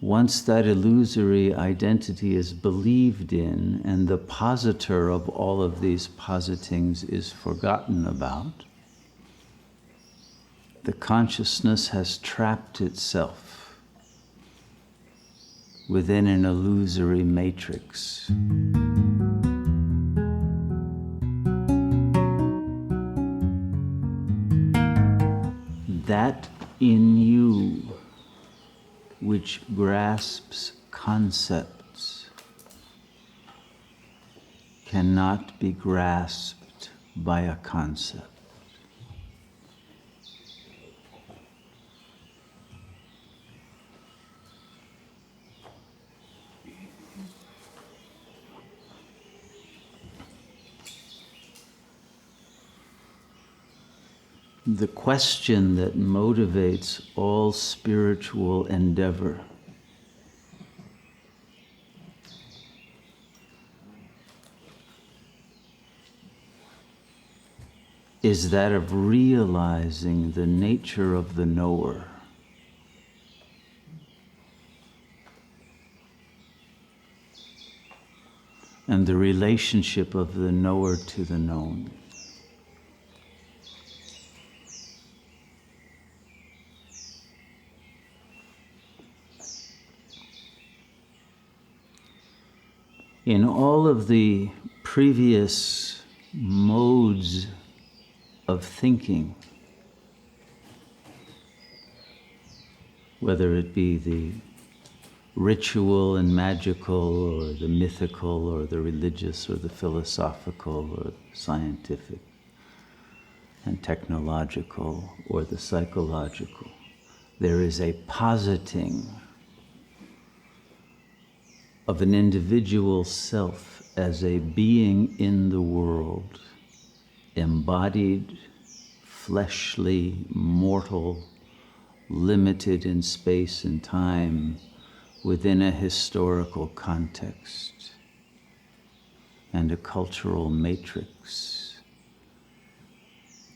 Once that illusory identity is believed in and the positor of all of these positings is forgotten about, the consciousness has trapped itself within an illusory matrix. That in you which grasps concepts cannot be grasped by a concept. The question that motivates all spiritual endeavor is that of realizing the nature of the knower. And the relationship of the knower to the known. In all of the previous modes of thinking, whether it be the ritual and magical, or the mythical, or the religious, or the philosophical, or the scientific and technological, or the psychological, there is a positing of an individual self as a being in the world, embodied, fleshly, mortal, limited in space and time, within a historical context and a cultural matrix,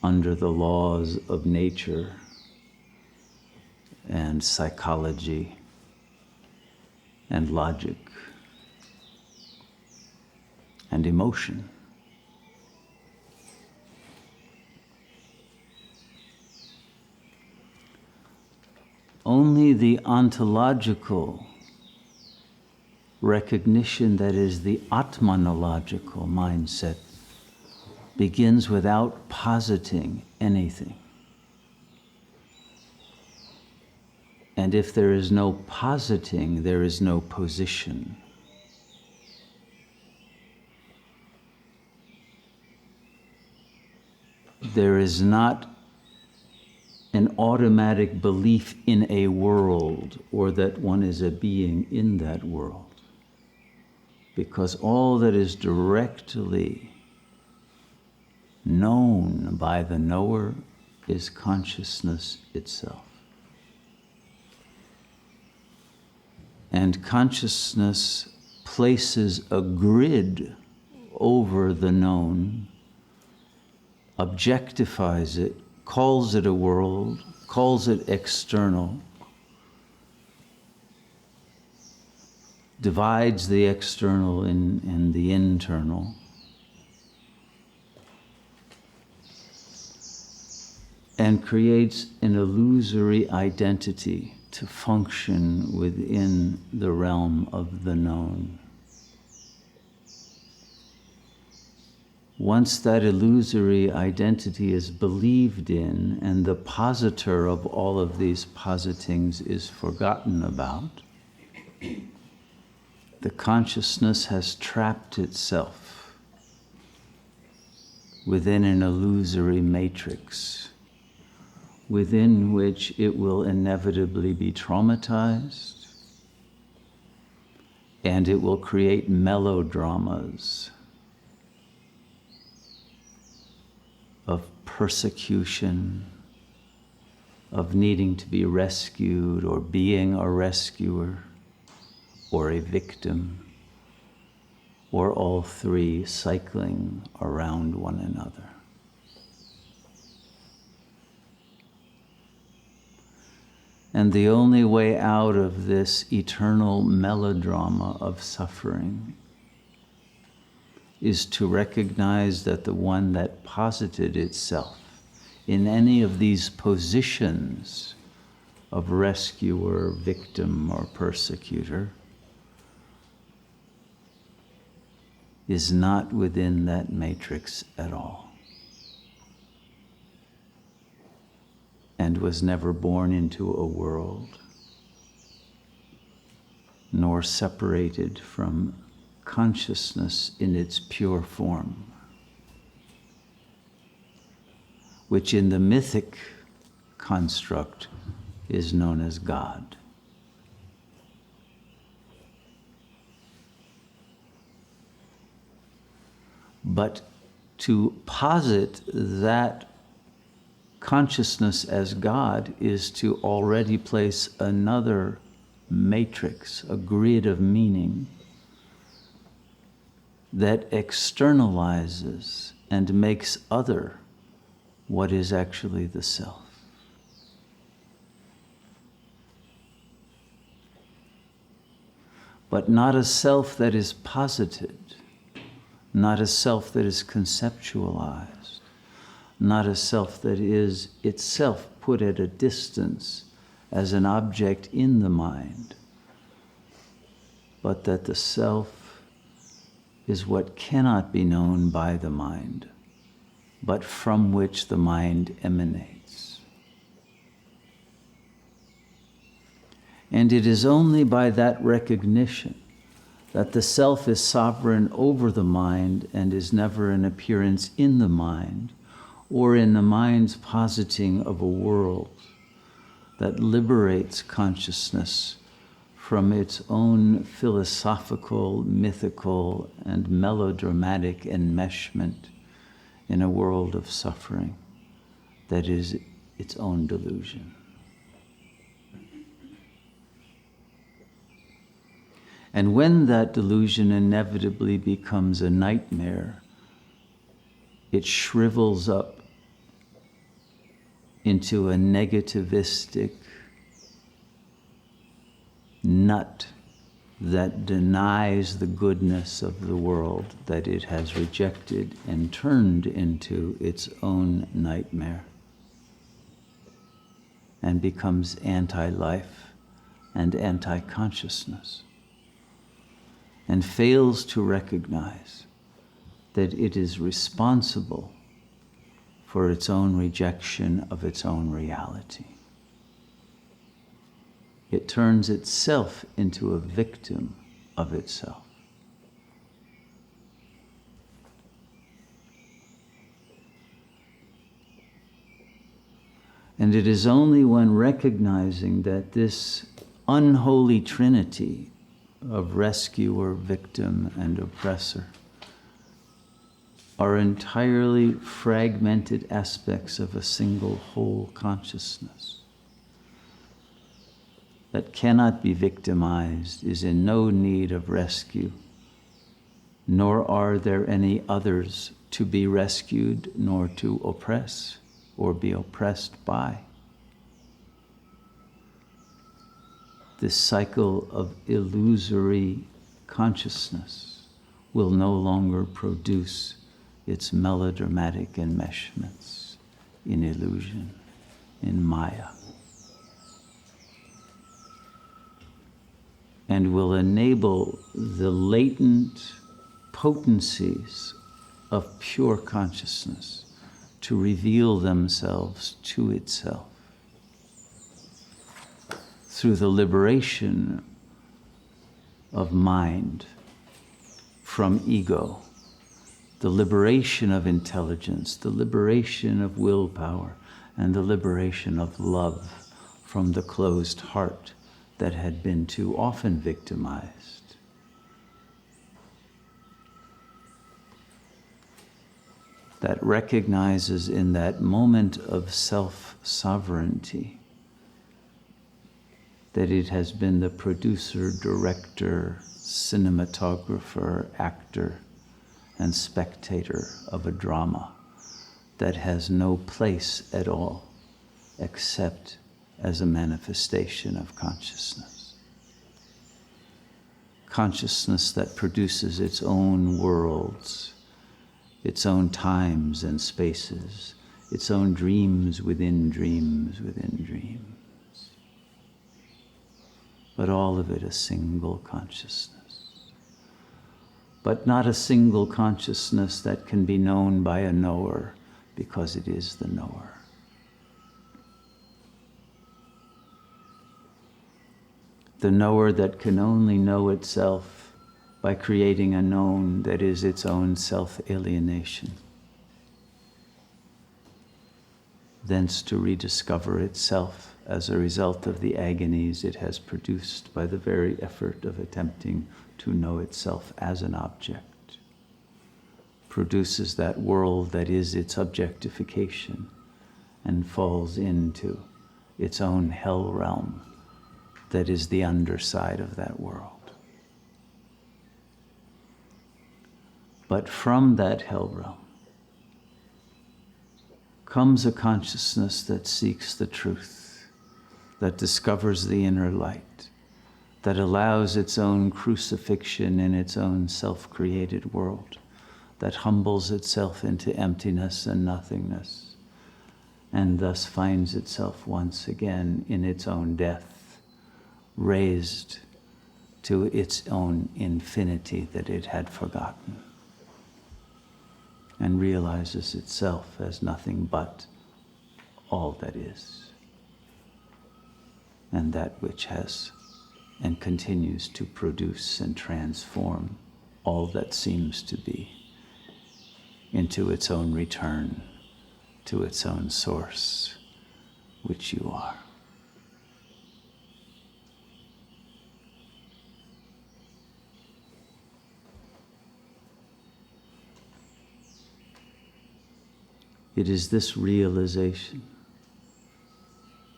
under the laws of nature and psychology and logic and emotion. Only the ontological recognition, that is the atmanological mindset, begins without positing anything. And if there is no positing, there is no position. There is not an automatic belief in a world, or that one is a being in that world. Because all that is directly known by the knower is consciousness itself. And consciousness places a grid over the known, objectifies it, calls it a world, calls it external, divides the external and the internal, and creates an illusory identity to function within the realm of the known. Once that illusory identity is believed in and the positor of all of these positings is forgotten about, the consciousness has trapped itself within an illusory matrix, within which it will inevitably be traumatized, and it will create melodramas of persecution, of needing to be rescued, or being a rescuer, or a victim, or all three cycling around one another. And the only way out of this eternal melodrama of suffering is to recognize that the one that posited itself in any of these positions of rescuer, victim, or persecutor is not within that matrix at all, and was never born into a world, nor separated from consciousness in its pure form, which in the mythic construct is known as God. But to posit that consciousness as God is to already place another matrix, a grid of meaning that externalizes and makes other what is actually the self. But not a self that is posited, not a self that is conceptualized, not a self that is itself put at a distance as an object in the mind, but that the self is what cannot be known by the mind, but from which the mind emanates. And it is only by that recognition that the self is sovereign over the mind and is never an appearance in the mind, or in the mind's positing of a world that liberates consciousness from its own philosophical, mythical, and melodramatic enmeshment in a world of suffering that is its own delusion. And when that delusion inevitably becomes a nightmare, it shrivels up into a negativistic nut that denies the goodness of the world that it has rejected and turned into its own nightmare, and becomes anti-life and anti-consciousness, and fails to recognize that it is responsible for its own rejection of its own reality. It turns itself into a victim of itself. And it is only when recognizing that this unholy trinity of rescuer, victim, and oppressor are entirely fragmented aspects of a single whole consciousness that cannot be victimized, is in no need of rescue, nor are there any others to be rescued, nor to oppress or be oppressed by. This cycle of illusory consciousness will no longer produce its melodramatic enmeshments in illusion, in Maya, and will enable the latent potencies of pure consciousness to reveal themselves to itself through the liberation of mind from ego, the liberation of intelligence, the liberation of willpower, and the liberation of love from the closed heart that had been too often victimized. That recognizes in that moment of self-sovereignty that it has been the producer, director, cinematographer, actor, and spectator of a drama that has no place at all except as a manifestation of consciousness. Consciousness that produces its own worlds, its own times and spaces, its own dreams within dreams within dreams. But all of it a single consciousness. But not a single consciousness that can be known by a knower, because it is the knower. The knower that can only know itself by creating a known that is its own self-alienation. Thence to rediscover itself as a result of the agonies it has produced by the very effort of attempting to know itself as an object, produces that world that is its objectification and falls into its own hell realm that is the underside of that world. But from that hell realm comes a consciousness that seeks the truth, that discovers the inner light, that allows its own crucifixion in its own self-created world, that humbles itself into emptiness and nothingness, and thus finds itself once again in its own death, raised to its own infinity that it had forgotten, and realizes itself as nothing but all that is, and that which has and continues to produce and transform all that seems to be into its own return to its own source, which you are. It is this realization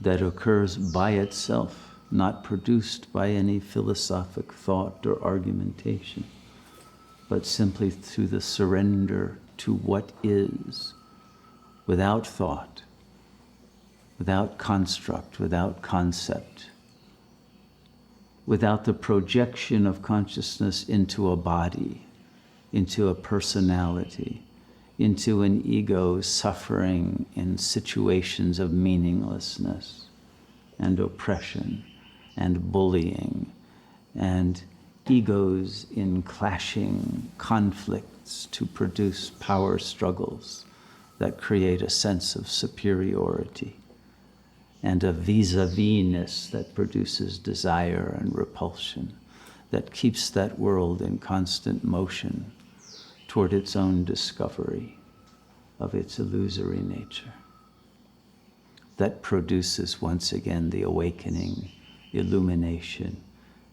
that occurs by itself, not produced by any philosophic thought or argumentation, but simply through the surrender to what is, without thought, without construct, without concept, without the projection of consciousness into a body, into a personality, into an ego suffering in situations of meaninglessness and oppression and bullying, and egos in clashing conflicts to produce power struggles that create a sense of superiority, and a vis-a-vis-ness that produces desire and repulsion, that keeps that world in constant motion toward its own discovery of its illusory nature, that produces once again the awakening, illumination,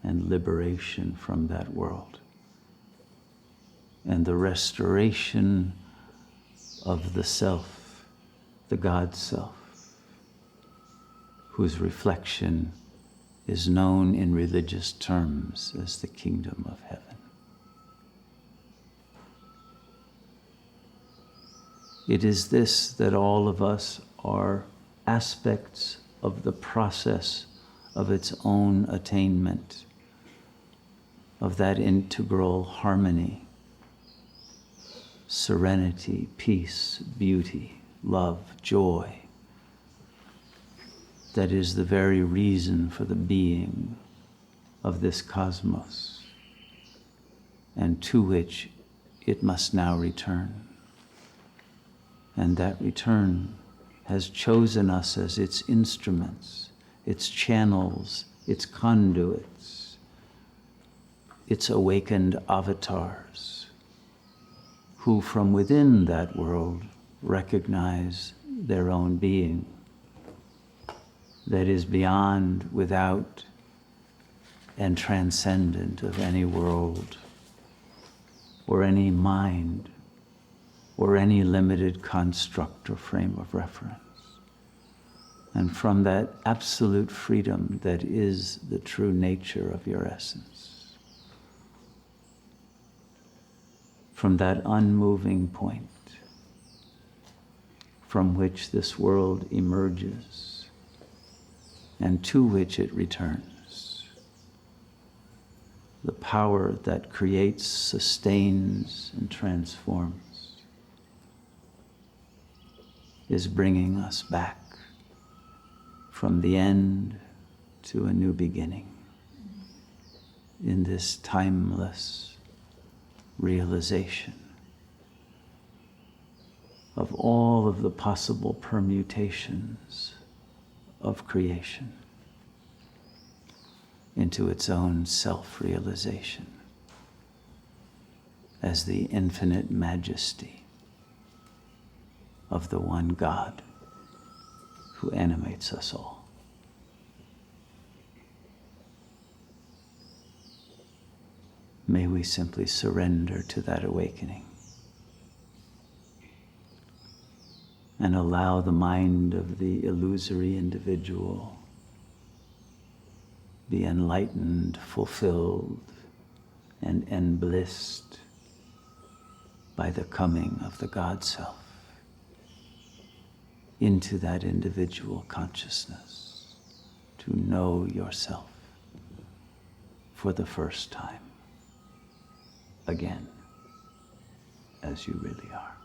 and liberation from that world, and the restoration of the self, the God self, whose reflection is known in religious terms as the kingdom of heaven. It is this that all of us are aspects of the process of its own attainment, of that integral harmony, serenity, peace, beauty, love, joy, that is the very reason for the being of this cosmos, and to which it must now return. And that return has chosen us as its instruments, its channels, its conduits, its awakened avatars, who from within that world recognize their own being that is beyond, without, and transcendent of any world or any mind or any limited construct or frame of reference. And from that absolute freedom that is the true nature of your essence, from that unmoving point from which this world emerges, and to which it returns. The power that creates, sustains, and transforms is bringing us back from the end to a new beginning in this timeless realization of all of the possible permutations of creation into its own self-realization as the infinite majesty of the one God who animates us all. May we simply surrender to that awakening and allow the mind of the illusory individual be enlightened, fulfilled, and enblissed by the coming of the God Self into that individual consciousness, to know yourself for the first time, again, as you really are.